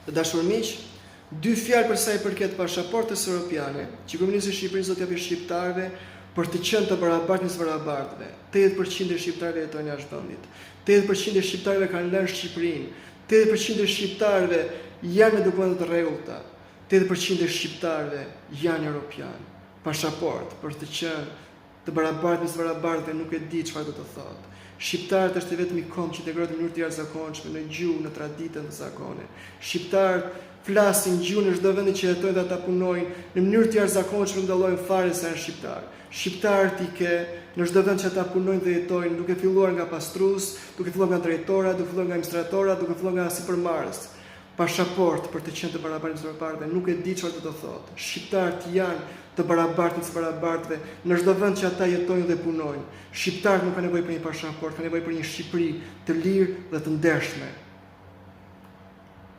Të dashur miq, dy fjalë për sa i përket pasaportës europiane, që Kryeministri i Shqipërisë do t'japë shqiptarëve për të qenë të barabartë me barabartëve. 80% e shqiptarëve jetojnë jashtë vendit. 80% e shqiptarëve kanë lënë Shqipërinë. 80% e shqiptarëve janë me dokumente të rregullta. 80% e shqiptarëve janë europianë. Pasaportë për të qenë të barabartë me barabartëve nuk e di çfarë do të thotë. Shqiptarët është vetëm i kom që integrohet në mënyrë të jashtëzakonshme në gjuhë, në traditën dhe zakone. Shqiptarët flasin gjuhën në çdo vend që jetojnë dhe ata punojnë në mënyrë të jashtëzakonshme, ndallojnë fare se janë shqiptar. Shqiptarët i ke në çdo vend që ata punojnë dhe jetojnë, duke filluar nga pastrues, duke filluar nga drejtora, duke filluar nga administratora, duke filluar nga sipërmarrës. Pasaportë për të qenë të barabartë me barabartëve nuk e di çfarë do të thotë. Shqiptarët janë të barabartë me barabartëve në çdo vend që ata jetojnë dhe punojnë. Shqiptarët nuk kanë nevojë për një pasaportë, kanë nevojë për një Shqipëri të lirë dhe të ndershme.